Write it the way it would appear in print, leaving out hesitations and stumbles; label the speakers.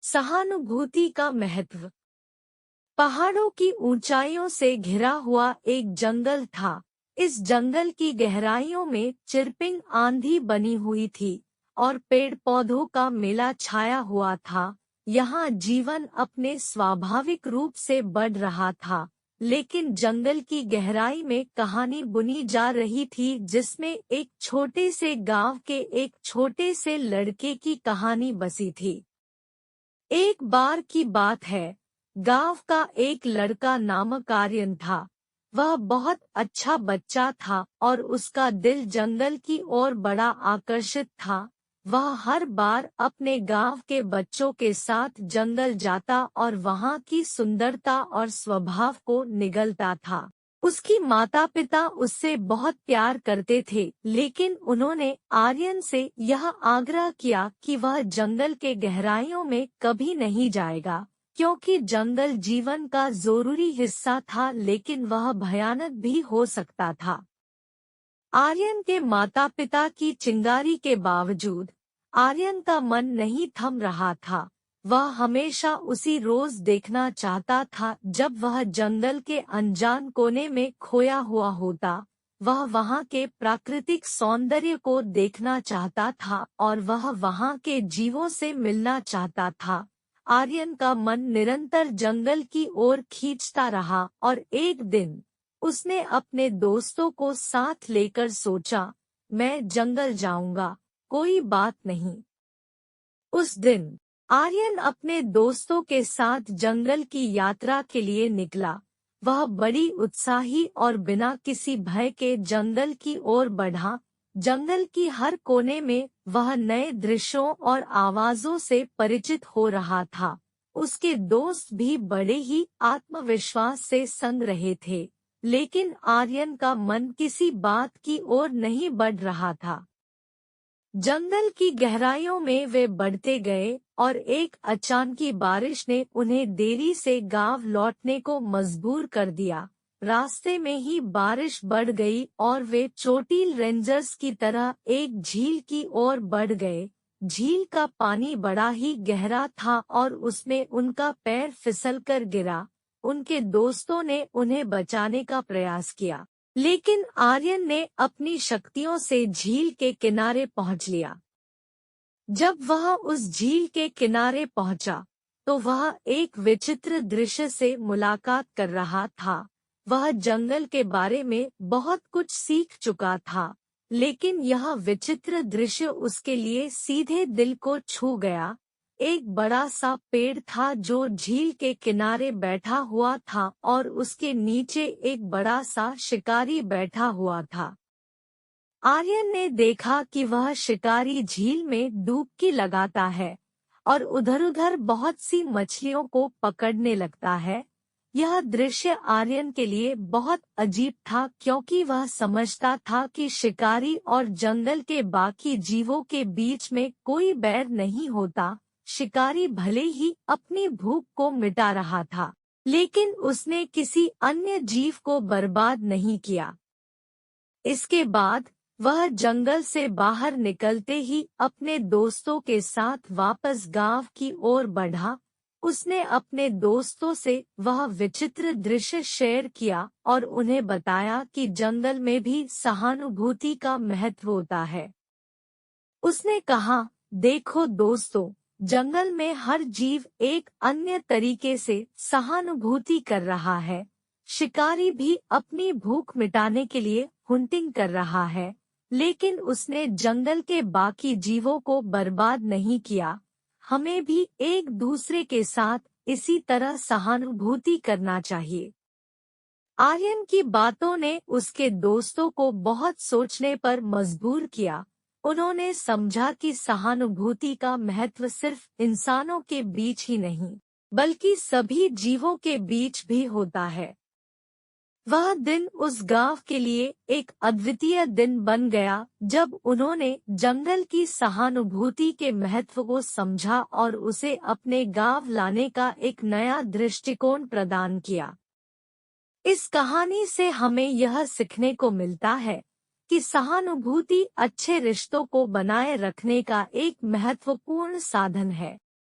Speaker 1: सहानुभूति का महत्व। पहाड़ों की ऊंचाइयों से घिरा हुआ एक जंगल था। इस जंगल की गहराइयों में चिरपिंग आंधी बनी हुई थी और पेड़ पौधों का मेला छाया हुआ था। यहाँ जीवन अपने स्वाभाविक रूप से बढ़ रहा था, लेकिन जंगल की गहराई में कहानी बुनी जा रही थी, जिसमें एक छोटे से गांव के एक छोटे से लड़के की कहानी बसी थी। एक बार की बात है, गांव का एक लड़का नामक आर्यन था। वह बहुत अच्छा बच्चा था और उसका दिल जंगल की ओर बड़ा आकर्षित था। वह हर बार अपने गांव के बच्चों के साथ जंगल जाता और वहां की सुंदरता और स्वभाव को निगलता था। उसकी माता पिता उससे बहुत प्यार करते थे, लेकिन उन्होंने आर्यन से यह आग्रह किया कि वह जंगल के गहराइयों में कभी नहीं जाएगा, क्योंकि जंगल जीवन का जरूरी हिस्सा था, लेकिन वह भयानक भी हो सकता था। आर्यन के माता पिता की चिंगारी के बावजूद आर्यन का मन नहीं थम रहा था। वह हमेशा उसी रोज देखना चाहता था जब वह जंगल के अनजान कोने में खोया हुआ होता। वह वहां के प्राकृतिक सौंदर्य को देखना चाहता था और वह वहां के जीवों से मिलना चाहता था। आर्यन का मन निरंतर जंगल की ओर खींचता रहा और एक दिन उसने अपने दोस्तों को साथ लेकर सोचा, मैं जंगल जाऊंगा, कोई बात नहीं। उस दिन आर्यन अपने दोस्तों के साथ जंगल की यात्रा के लिए निकला। वह बड़ी उत्साही और बिना किसी भय के जंगल की ओर बढ़ा। जंगल की हर कोने में वह नए दृश्यों और आवाजों से परिचित हो रहा था। उसके दोस्त भी बड़े ही आत्मविश्वास से संग रहे थे, लेकिन आर्यन का मन किसी बात की ओर नहीं बढ़ रहा था। जंगल की गहराइयों में वे बढ़ते गए और एक अचानकी बारिश ने उन्हें देरी से गांव लौटने को मजबूर कर दिया। रास्ते में ही बारिश बढ़ गई और वे चोटिल रेंजर्स की तरह एक झील की ओर बढ़ गए। झील का पानी बड़ा ही गहरा था और उसमें उनका पैर फिसलकर गिरा। उनके दोस्तों ने उन्हें बचाने का प्रयास किया, लेकिन आर्यन ने अपनी शक्तियों से झील के किनारे पहुंच लिया। जब वह उस झील के किनारे पहुंचा, तो वह एक विचित्र दृश्य से मुलाकात कर रहा था। वह जंगल के बारे में बहुत कुछ सीख चुका था, लेकिन यह विचित्र दृश्य उसके लिए सीधे दिल को छू गया। एक बड़ा सा पेड़ था जो झील के किनारे बैठा हुआ था और उसके नीचे एक बड़ा सा शिकारी बैठा हुआ था। आर्यन ने देखा कि वह शिकारी झील में डुबकी लगाता है और उधर-उधर बहुत सी मछलियों को पकड़ने लगता है। यह दृश्य आर्यन के लिए बहुत अजीब था, क्योंकि वह समझता था कि शिकारी और जंगल के बाकी जीवों के बीच में कोई बैर नहीं होता। शिकारी भले ही अपनी भूख को मिटा रहा था, लेकिन उसने किसी अन्य जीव को बर्बाद नहीं किया। इसके बाद वह जंगल से बाहर निकलते ही अपने दोस्तों के साथ वापस गांव की ओर बढ़ा। उसने अपने दोस्तों से वह विचित्र दृश्य शेयर किया और उन्हें बताया कि जंगल में भी सहानुभूति का महत्व होता है। उसने कहा, देखो दोस्तों, जंगल में हर जीव एक अन्य तरीके से सहानुभूति कर रहा है। शिकारी भी अपनी भूख मिटाने के लिए हुंटिंग कर रहा है, लेकिन उसने जंगल के बाकी जीवों को बर्बाद नहीं किया। हमें भी एक दूसरे के साथ इसी तरह सहानुभूति करना चाहिए। आर्यन की बातों ने उसके दोस्तों को बहुत सोचने पर मजबूर किया। उन्होंने समझा कि सहानुभूति का महत्व सिर्फ इंसानों के बीच ही नहीं, बल्कि सभी जीवों के बीच भी होता है। वह दिन उस गांव के लिए एक अद्वितीय दिन बन गया, जब उन्होंने जंगल की सहानुभूति के महत्व को समझा और उसे अपने गांव लाने का एक नया दृष्टिकोण प्रदान किया। इस कहानी से हमें यह सीखने को मिलता है कि सहानुभूति अच्छे रिश्तों को बनाए रखने का एक महत्वपूर्ण साधन है।